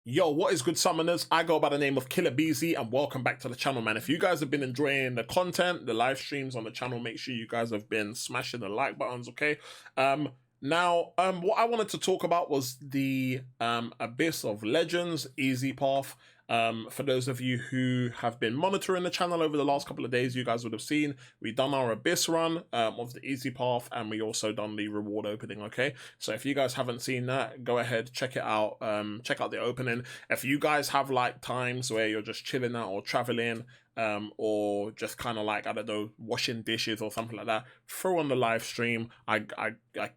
Yo, what is good, summoners? I go by the name of Killer Beezy, and welcome back to the channel, man. If you guys have been enjoying the content, the live streams on the channel, make sure you guys have been smashing the like buttons, okay? What I wanted to talk about was the Abyss of Legends Easy Path. For those of you who have been monitoring the channel over the last couple of days, you guys would have seen we've done our Abyss run of the Easy Path, and we also done the reward opening, okay? So if you guys haven't seen that, go ahead, check it out. Check out the opening. If you guys have like times where you're just chilling out or traveling, or just kind of like, I don't know, washing dishes or something like that, throw on the live stream. I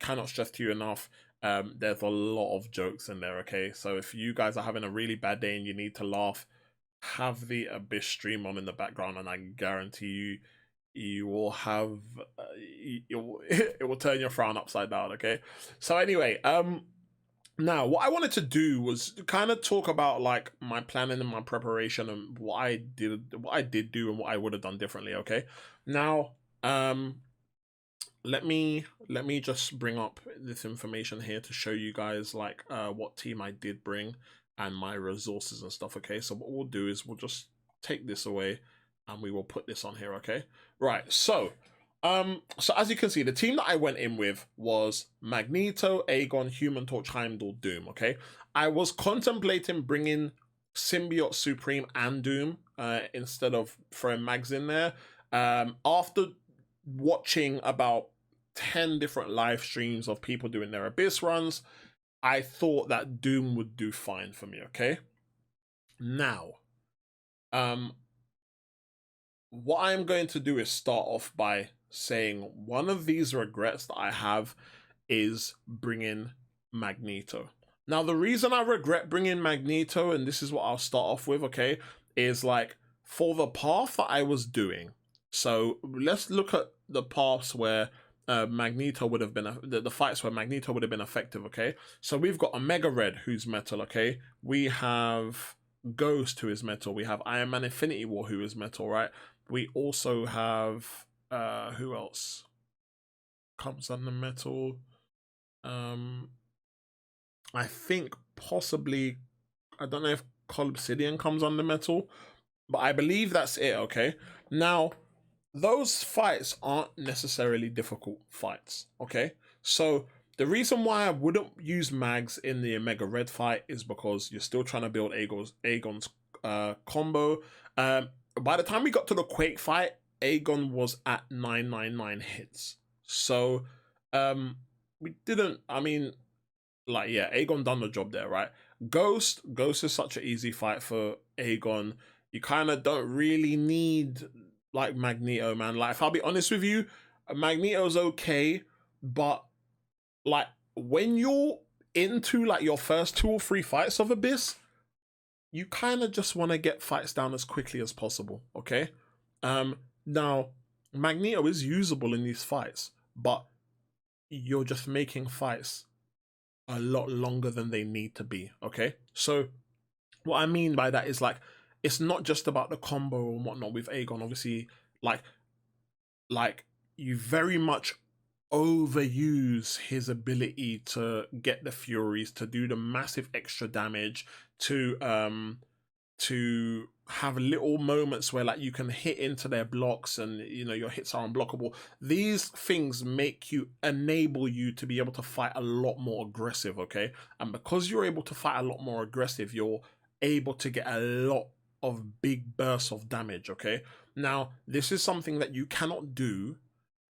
cannot stress to you enough. There's a lot of jokes in there, okay? So if you guys are having a really bad day and you need to laugh, have the Abyss stream on in the background, and I guarantee you, you will have, it will turn your frown upside down, okay? So anyway, now what I wanted to do was kind of talk about like my planning and my preparation and what I did do and what I would have done differently, okay? Now, let me just bring up this information here to show you guys like what team I did bring and my resources and stuff, okay? So what we'll do is we'll just take this away and we will put this on here, okay? Right, so as you can see, the team that I went in with was Magneto, Aegon, Human Torch, Heimdall, Doom, okay? I was contemplating bringing Symbiote, Supreme, and Doom instead of throwing Mags in there. After watching about 10 different live streams of people doing their Abyss runs, I thought that Doom would do fine for me, okay? Now, what I'm going to do is start off by saying one of these regrets that I have is bringing Magneto. Now, the reason I regret bringing Magneto, and this is what I'll start off with, okay, is like for the path that I was doing. So let's look at the paths where Magneto would have been, the fights where Magneto would have been effective, okay? So we've got Omega Red, who's metal, okay? We have Ghost, who is metal. We have Iron Man Infinity War, who is metal, right? We also have, who else comes under metal? I think possibly, I don't know if Obsidian comes under metal, but I believe that's it, okay? Now, those fights aren't necessarily difficult fights, okay? So the reason why I wouldn't use Mags in the Omega Red fight is because you're still trying to build Aegon's combo. By the time we got to the Quake fight, Aegon was at 999 hits. So we didn't, I mean, like, yeah, Aegon done the job there, right? Ghost is such an easy fight for Aegon. You kind of don't really need like Magneto, man. Like, if I'll be honest with you, Magneto's okay, but like when you're into like your first 2 or 3 fights of Abyss, you kind of just want to get fights down as quickly as possible, okay? Now, Magneto is usable in these fights, but you're just making fights a lot longer than they need to be, okay? So what I mean by that is like, it's not just about the combo and whatnot with Aegon. Obviously, like you very much overuse his ability to get the Furies, to do the massive extra damage, to have little moments where like you can hit into their blocks and you know your hits are unblockable. These things enable you to be able to fight a lot more aggressive, okay? And because you're able to fight a lot more aggressive, you're able to get a lot of big bursts of damage, okay? Now, this is something that you cannot do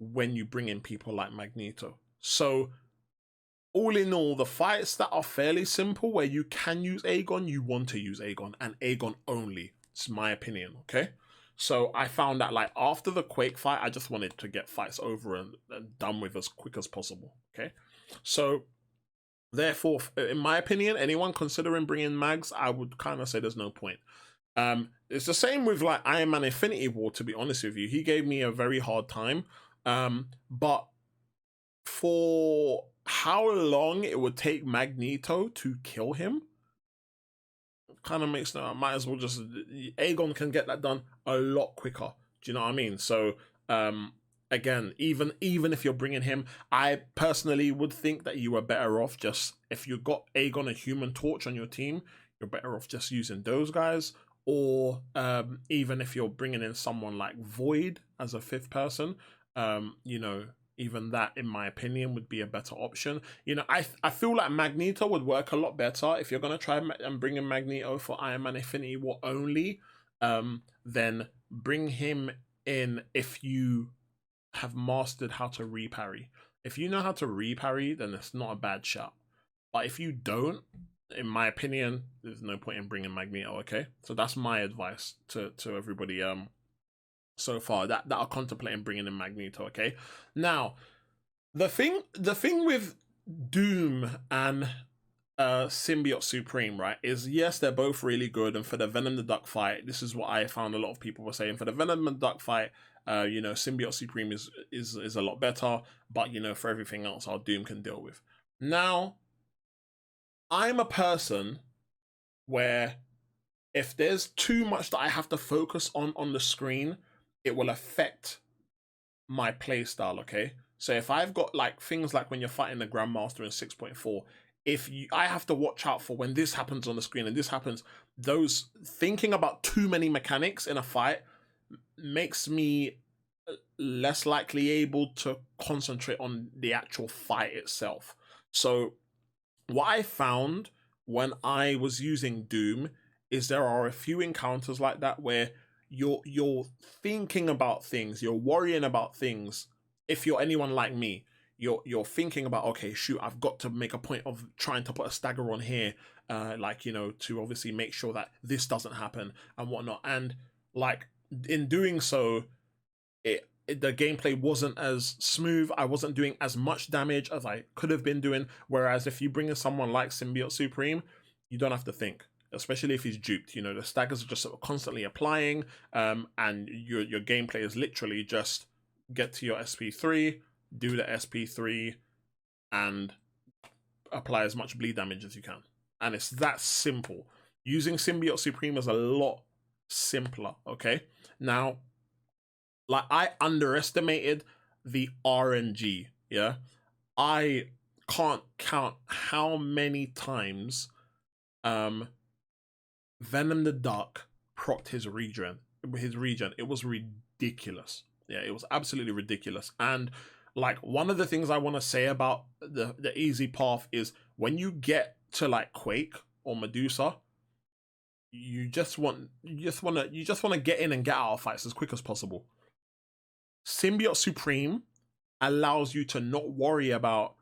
when you bring in people like Magneto. So all in all, the fights that are fairly simple where you can use Aegon, you want to use Aegon, and Aegon only. It's my opinion, okay? So I found that like after the Quake fight, I just wanted to get fights over and done with as quick as possible, okay? So therefore, in my opinion, anyone considering bringing Mags, I would kind of say there's no point. It's the same with like Iron Man Infinity War, to be honest with you. He gave me a very hard time. But for how long it would take Magneto to kill him, kind of makes no. I might as well just Aegon can get that done a lot quicker. Do you know what I mean? So again, even if you're bringing him, I personally would think that you are better off just if you got Aegon and Human Torch on your team, you're better off just using those guys. Or even if you're bringing in someone like Void as a fifth person, you know, even that, in my opinion, would be a better option. You know, I feel like Magneto would work a lot better if you're gonna try and bring in Magneto for Iron Man Infinity War only. Then bring him in if you have mastered how to reparry. If you know how to reparry, then it's not a bad shot. But if you don't, in my opinion, there's no point in bringing Magneto. Okay, so that's my advice to everybody. So far that are contemplating bringing in Magneto. Okay, now the thing with Doom and Symbiote Supreme, right, is yes, they're both really good, and for the Venom the Duck fight, this is what I found a lot of people were saying. For the Venom and Duck fight, you know, Symbiote Supreme is a lot better, but you know, for everything else, our Doom can deal with. Now, I'm a person where if there's too much that I have to focus on the screen, it will affect my playstyle, okay? So if I've got like things like when you're fighting the Grandmaster in 6.4, I have to watch out for when this happens on the screen and this happens, those thinking about too many mechanics in a fight makes me less likely able to concentrate on the actual fight itself. So what I found when I was using Doom is there are a few encounters like that where you're thinking about things, you're worrying about things. If you're anyone like me, you're thinking about, okay, shoot, I've got to make a point of trying to put a stagger on here, like, you know, to obviously make sure that this doesn't happen and whatnot. And like in doing so, the gameplay wasn't as smooth. I wasn't doing as much damage as I could have been doing. Whereas if you bring in someone like Symbiote Supreme, you don't have to think, especially if he's duped. You know, the staggers are just sort of constantly applying, and your gameplay is literally just get to your SP3, do the SP3, and apply as much bleed damage as you can. And it's that simple. Using Symbiote Supreme is a lot simpler, okay? Now, like, I underestimated the RNG, yeah? I can't count how many times Venom the Duck procced his regen. It was ridiculous. Yeah, it was absolutely ridiculous. And like, one of the things I want to say about the easy path is when you get to like Quake or Medusa, you just want to get in and get out of fights as quick as possible. Symbiote Supreme allows you to not worry about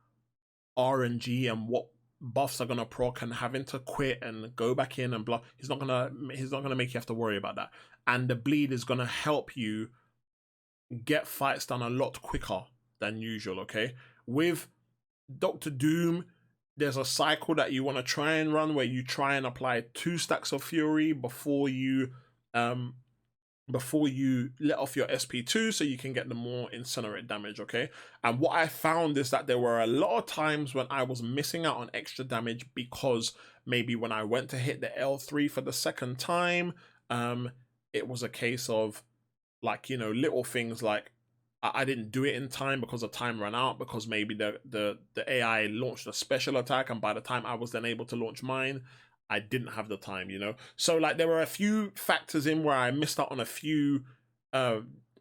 RNG and what buffs are gonna proc and having to quit and go back in and blah. He's not gonna make you have to worry about that. And the bleed is gonna help you get fights done a lot quicker than usual. Okay, with Doctor Doom, there's a cycle that you want to try and run where you try and apply 2 stacks of Fury before you let off your SP2 so you can get the more incinerate damage, okay? And what I found is that there were a lot of times when I was missing out on extra damage because maybe when I went to hit the L3 for the second time, it was a case of, like, you know, little things like I didn't do it in time because the time ran out, because maybe the AI launched a special attack, and by the time I was then able to launch mine, I didn't have the time, you know? So like there were a few factors in where I missed out on a few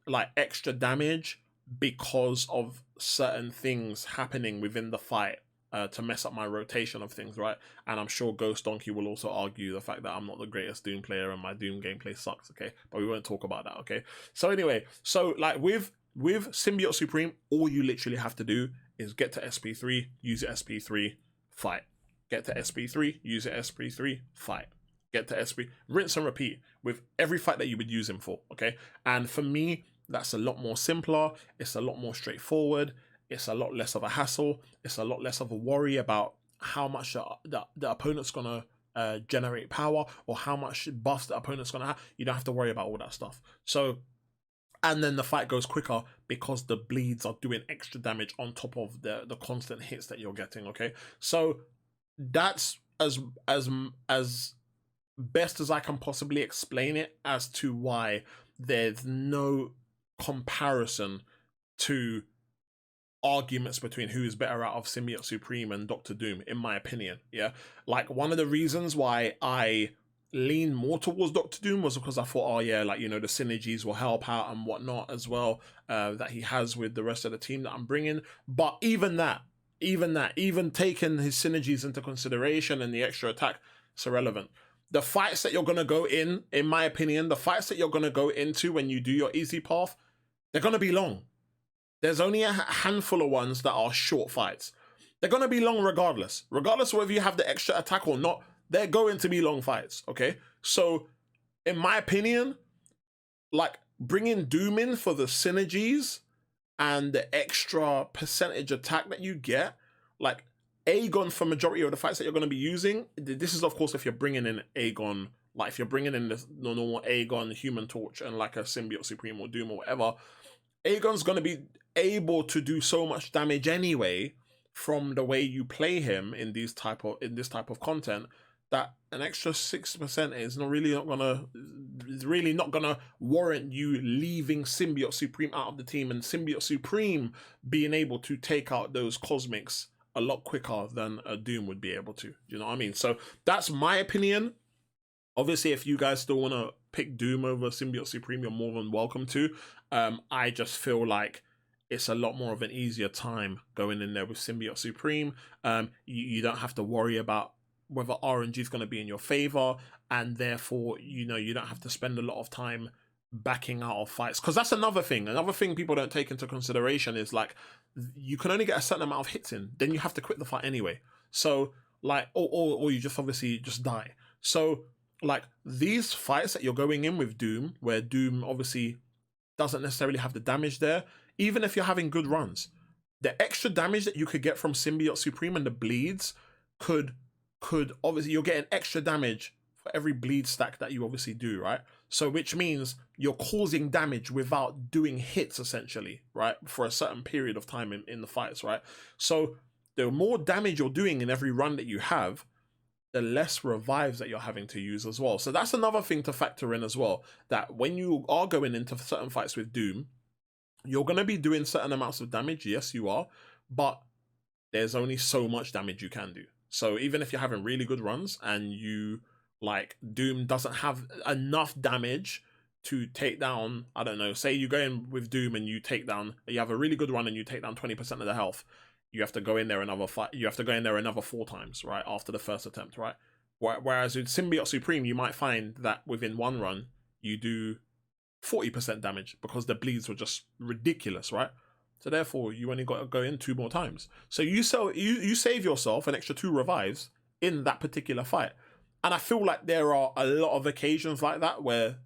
like extra damage because of certain things happening within the fight to mess up my rotation of things, right? And I'm sure Ghost Donkey will also argue the fact that I'm not the greatest Doom player and my Doom gameplay sucks, okay? But we won't talk about that, okay? So anyway, so like with Symbiote Supreme, all you literally have to do is get to SP3, use your SP3, fight. Get to SP3, use your SP3, fight. Get to SP, rinse and repeat with every fight that you would use him for, okay? And for me, that's a lot more simpler. It's a lot more straightforward. It's a lot less of a hassle. It's a lot less of a worry about how much the opponent's gonna generate power or how much buffs the opponent's gonna have. You don't have to worry about all that stuff. So, and then the fight goes quicker because the bleeds are doing extra damage on top of the constant hits that you're getting, okay? So that's as best as I can possibly explain it as to why there's no comparison to arguments between who is better out of Symbiote Supreme and Doctor Doom, in my opinion. Yeah, like one of the reasons why I lean more towards Doctor Doom was because I thought, oh yeah, like, you know, the synergies will help out and whatnot as well, that he has with the rest of the team that I'm bringing. But even taking his synergies into consideration and the extra attack, it's irrelevant. The fights that you're gonna go in my opinion, the fights that you're gonna go into when you do your easy path, they're gonna be long. There's only a handful of ones that are short fights. They're going to be long regardless. Regardless of whether you have the extra attack or not, they're going to be long fights, okay? So, in my opinion, like, bringing Doom in for the synergies and the extra percentage attack that you get, like, Aegon for majority of the fights that you're going to be using, this is, of course, if you're bringing in Aegon, like, if you're bringing in the normal Aegon, Human Torch, and, like, a Symbiote Supreme or Doom or whatever, Aegon's going to be able to do so much damage anyway from the way you play him in this type of content, that an extra 6% is really not gonna warrant you leaving Symbiote Supreme out of the team, and Symbiote Supreme being able to take out those cosmics a lot quicker than a Doom would be able to. You know what I mean? So that's my opinion. Obviously, if you guys still want to pick Doom over Symbiote Supreme, you're more than welcome to. I just feel like it's a lot more of an easier time going in there with Symbiote Supreme. You don't have to worry about whether RNG is going to be in your favor, and therefore, you know, you don't have to spend a lot of time backing out of fights. Because that's another thing. Another thing people don't take into consideration is, like, you can only get a certain amount of hits in, then you have to quit the fight anyway. So, like, or you just obviously just die. So, like, these fights that you're going in with Doom, where Doom obviously doesn't necessarily have the damage there, even if you're having good runs, the extra damage that you could get from Symbiote Supreme and the bleeds could obviously, you're getting extra damage for every bleed stack that you obviously do, right? So which means you're causing damage without doing hits, essentially, right? For a certain period of time in the fights, right? So the more damage you're doing in every run that you have, the less revives that you're having to use as well. So that's another thing to factor in as well, that when you are going into certain fights with Doom, you're going to be doing certain amounts of damage. Yes, you are, but there's only so much damage you can do. So even if you're having really good runs and you, like, Doom doesn't have enough damage to take down, I don't know, say you go in with Doom and you have a really good run and you take down 20% of the health, you have to go in there another 4 times, right, after the first attempt, right? Whereas with Symbiote Supreme, you might find that within one run, you do 40% damage because the bleeds were just ridiculous, right? So therefore, you only got to go in 2 more times. So you save yourself an extra 2 revives in that particular fight. And I feel like there are a lot of occasions like that where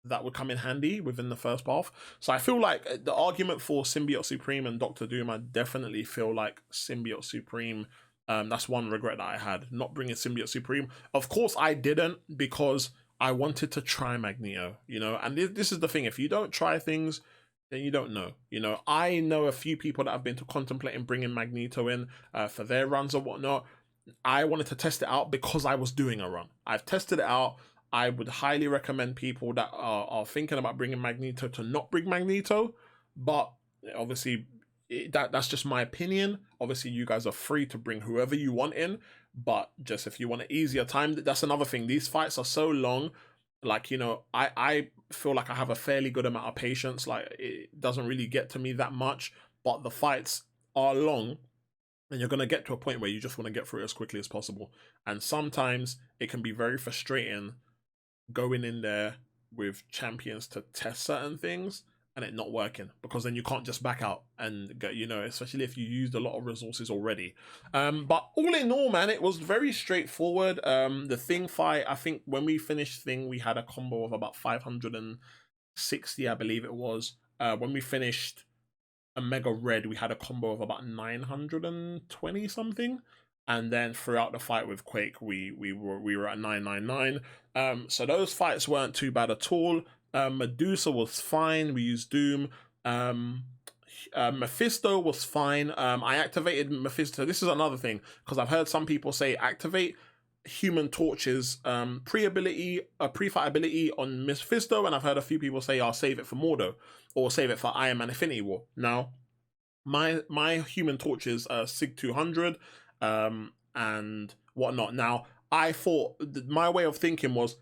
that would come in handy within the first path. So I feel like the argument for Symbiote Supreme and Doctor Doom, I definitely feel like Symbiote Supreme, that's one regret that I had, not bringing Symbiote Supreme. Of course I didn't, because I wanted to try Magneto, you know, and this is the thing, if you don't try things, then you don't know. You know, I know a few people that have been contemplating bringing Magneto in for their runs or whatnot. I wanted to test it out because I was doing a run. I've tested it out. I would highly recommend people that are thinking about bringing Magneto to not bring Magneto, but obviously that's just my opinion. Obviously, you guys are free to bring whoever you want in, but just if you want an easier time, that's another thing. These fights are so long. Like, you know, I feel like I have a fairly good amount of patience. Like, it doesn't really get to me that much, but the fights are long, and you're going to get to a point where you just want to get through it as quickly as possible. And sometimes it can be very frustrating going in there with champions to test certain things and it not working, because then you can't just back out and go, you know, especially if you used a lot of resources already. But all in all, man, it was very straightforward. The Thing fight, I think when we finished Thing, we had a combo of about 560, I believe it was. When we finished a Mega Red, we had a combo of about 920 something. And then throughout the fight with Quake, we were at 999. So those fights weren't too bad at all. Medusa was fine. We used Doom. Mephisto was fine. I activated Mephisto. This is another thing, because I've heard some people say activate Human Torch's pre-fight ability on Mephisto, and I've heard a few people say I'll save it for Mordo or save it for Iron Man Infinity War. Now, my Human Torch is Sig 200, and whatnot. Now, I thought my way of thinking was,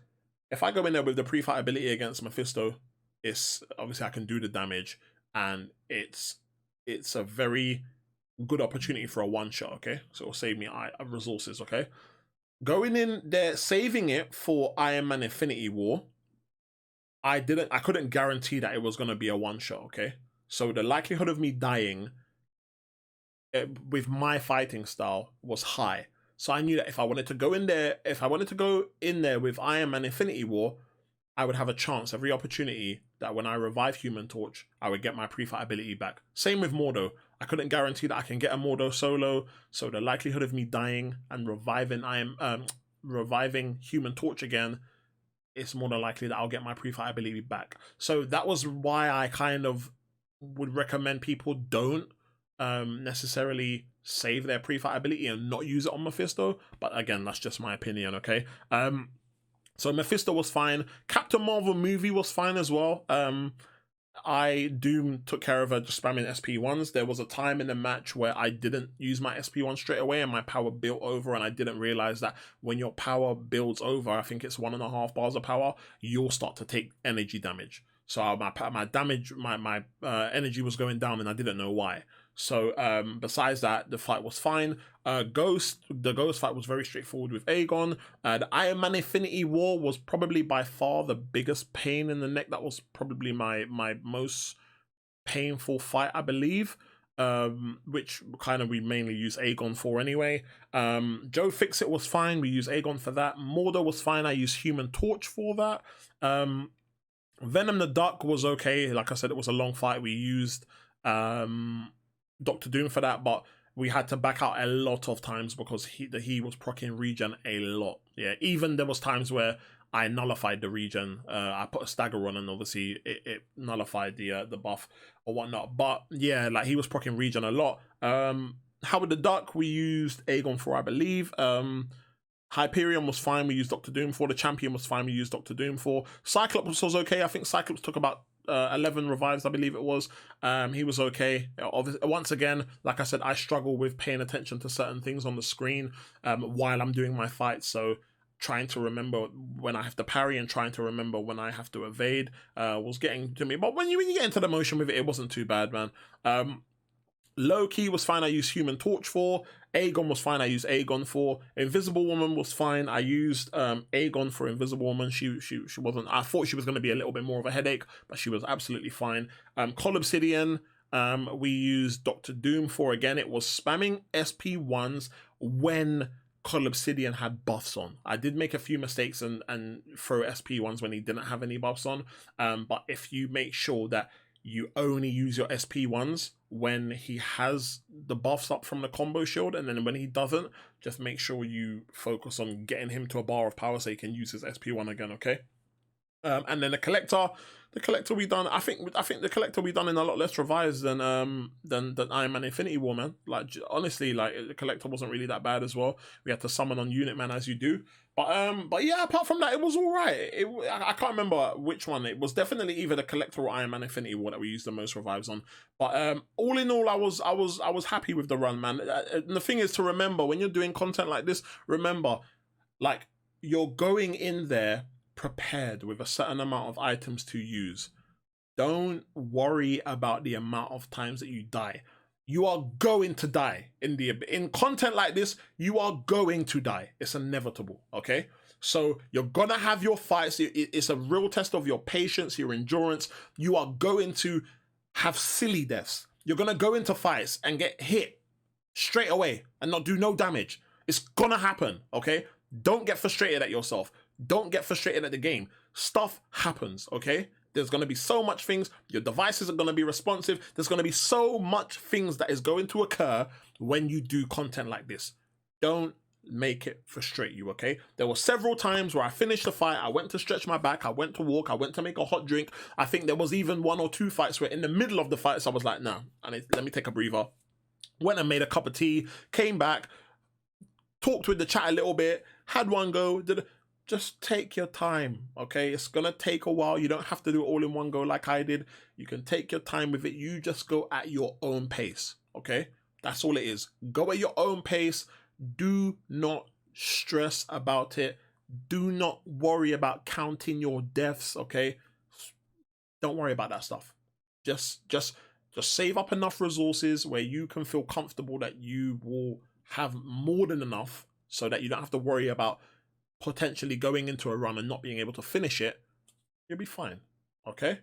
if I go in there with the pre-fight ability against Mephisto, it's obviously I can do the damage, and it's a very good opportunity for a one shot. Okay, so it'll save me resources. Okay, going in there, saving it for Iron Man Infinity War. I couldn't guarantee that it was gonna be a one shot. Okay, so the likelihood of me dying with my fighting style was high. So I knew that if I wanted to go in there with Iron Man Infinity War, I would have a chance every opportunity that when I revive Human Torch, I would get my pre-fight ability back. Same with Mordo. I couldn't guarantee that I can get a Mordo solo, so the likelihood of me dying and reviving Human Torch again, it's more than likely that I'll get my pre-fight ability back. So that was why I kind of would recommend people don't necessarily save their pre-fight ability and not use it on Mephisto. But again, that's just my opinion, okay? So Mephisto was fine. Captain Marvel movie was fine as well. Doom took care of her just spamming SP1s. There was a time in the match where I didn't use my SP1 straight away and my power built over, and I didn't realize that when your power builds over, I think it's 1.5 bars of power, you'll start to take energy damage. So my energy was going down and I didn't know why. So besides that, the fight was fine. The Ghost fight was very straightforward with Aegon. The Iron Man Infinity War was probably by far the biggest pain in the neck. That was probably my most painful fight, I believe. Which kind of we mainly use Aegon for anyway. Joe Fixit was fine. We use Aegon for that. Mordo was fine. I use Human Torch for that. Venom the Duck was okay. Like I said, it was a long fight. We used Doctor Doom for that, but we had to back out a lot of times because he was proccing regen a lot. Yeah, even there was times where I nullified the regen. I put a stagger on, and obviously it nullified the buff or whatnot. But yeah, like he was proccing regen a lot. Howard the Duck, we used Aegon for, I believe. Hyperion was fine. We used Doctor Doom for. The Champion was fine. We used Doctor Doom for. Cyclops was okay. I think Cyclops took about 11 revives, I believe it was. He was okay. Once again, like I said, I struggle with paying attention to certain things on the screen while I'm doing my fights. So trying to remember when I have to parry and trying to remember when I have to evade was getting to me. But when you get into the motion with it, it wasn't too bad, man. Loki was fine. I used Human Torch for. Aegon was fine. I used Aegon for. Invisible Woman was fine. I used Aegon for Invisible Woman. She wasn't. I thought she was going to be a little bit more of a headache, but she was absolutely fine. Obsidian, we used Doctor Doom for. Again, it was spamming SP1s when Obsidian had buffs on. I did make a few mistakes and throw SP1s when he didn't have any buffs on. But if you make sure that you only use your SP1s when he has the buffs up from the combo shield, and then when he doesn't, just make sure you focus on getting him to a bar of power so he can use his SP1 again, okay? And then the collector we done. I think the collector we done in a lot less revives than Iron Man Infinity War, man. Like honestly, like the collector wasn't really that bad as well. We had to summon on Unit Man as you do, but yeah, apart from that, it was all right. I can't remember which one. It was definitely either the collector or Iron Man Infinity War that we used the most revives on. But all in all, I was happy with the run, man. And the thing is to remember when you're doing content like this, remember, like you're going in there prepared with a certain amount of items to use. Don't worry about the amount of times that you die. You are going to die in content like this. You are going to die. It's inevitable. Okay, so you're gonna have your fights. It's a real test of your patience, your endurance. You are going to have silly deaths. You're gonna go into fights and get hit straight away and not do no damage. It's gonna happen. Okay, don't get frustrated at yourself. Don't get frustrated at the game. Stuff happens, okay? There's going to be so much things. Your devices are going to be responsive. There's going to be so much things that is going to occur when you do content like this. Don't make it frustrate you, okay? There were several times where I finished the fight, I went to stretch my back, I went to walk, I went to make a hot drink. I think there was even 1 or 2 fights where in the middle of the fights I was like, nah, let me take a breather. Went and made a cup of tea, came back, talked with the chat a little bit, had one go, just take your time, okay? It's gonna take a while. You don't have to do it all in one go like I did. You can take your time with it. You just go at your own pace, okay? That's all it is. Go at your own pace. Do not stress about it. Do not worry about counting your deaths, okay? Don't worry about that stuff. Just save up enough resources where you can feel comfortable that you will have more than enough so that you don't have to worry about potentially going into a run and not being able to finish it. You'll be fine, okay?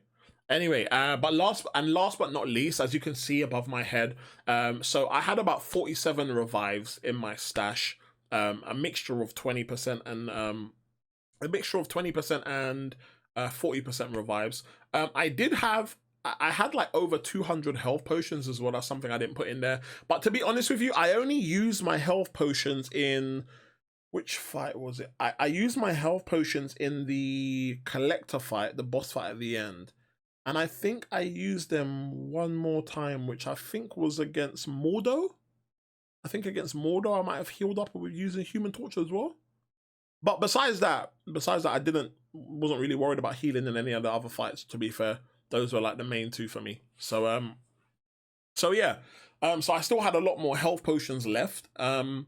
Anyway, but last but not least, as you can see above my head, so I had about 47 revives in my stash, a mixture of 20% and 40% revives. I had like over 200 health potions as well. That's something I didn't put in there. But to be honest with you, I only used my health potions in, which fight was it? I used my health potions in the collector fight, the boss fight at the end. And I think I used them one more time, which I think was against Mordo. I think against Mordo I might have healed up with using Human Torch as well. But besides that, I wasn't really worried about healing in any of the other fights, to be fair. Those were like the main two for me. So yeah. So I still had a lot more health potions left. And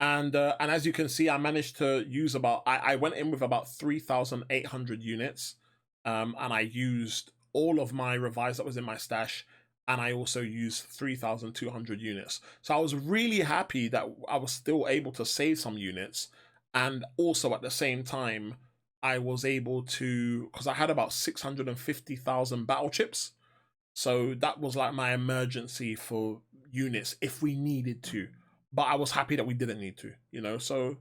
as you can see, I managed to use I went in with about 3,800 units. And I used all of my revives that was in my stash, and I also used 3,200 units. So I was really happy that I was still able to save some units, and also at the same time, I was able to, because I had about 650,000 battle chips. So that was like my emergency for units if we needed to. But I was happy that we didn't need to, you know? So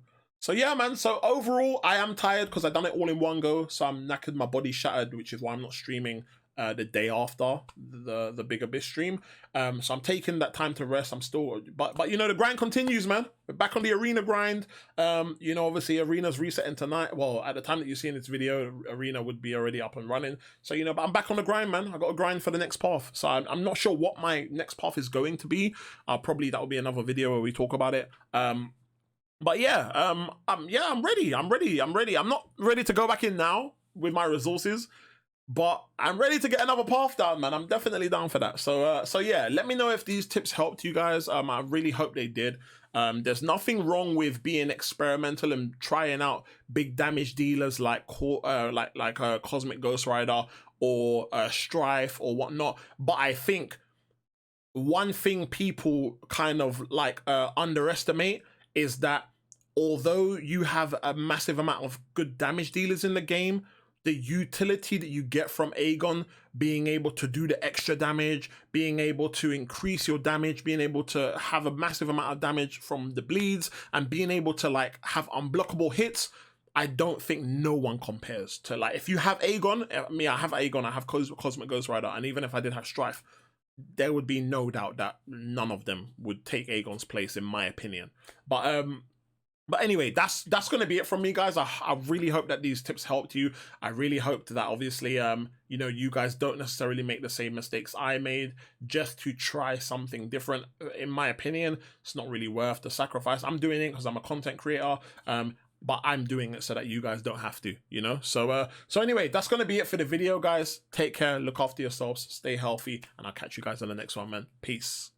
yeah, man. So overall, I am tired because I done it all in one go. So I'm knackered, my body's shattered, which is why I'm not streaming the day after the Big Abyss stream. So I'm taking that time to rest. I'm still, but you know, the grind continues, man. We're back on the arena grind. You know, obviously arena's resetting tonight. Well, at the time that you're seeing this video, arena would be already up and running. So, you know, but I'm back on the grind, man. I got to grind for the next path. So I'm not sure what my next path is going to be. Probably that will be another video where we talk about it. But yeah, I'm ready. I'm not ready to go back in now with my resources, but I'm ready to get another path down, man. I'm definitely down for that. So yeah, let me know if these tips helped you guys. I really hope they did. There's nothing wrong with being experimental and trying out big damage dealers like Cosmic Ghost Rider or Strife or whatnot. But I think one thing people kind of like underestimate is that although you have a massive amount of good damage dealers in the game, the utility that you get from Aegon, being able to do the extra damage, being able to increase your damage, being able to have a massive amount of damage from the bleeds, and being able to like have unblockable hits, I don't think no one compares to, like, if you have Aegon, I have Aegon, I have Cosmic Ghost Rider, and even if I did have Strife, there would be no doubt that none of them would take Aegon's place, in my opinion. But anyway, that's gonna be it from me, guys. I really hope that these tips helped you. I really hope that obviously you know, you guys don't necessarily make the same mistakes I made just to try something different. In my opinion, it's not really worth the sacrifice. I'm doing it because I'm a content creator. But I'm doing it so that you guys don't have to, you know? So anyway, that's going to be it for the video, guys. Take care, look after yourselves, stay healthy, and I'll catch you guys on the next one, man. Peace.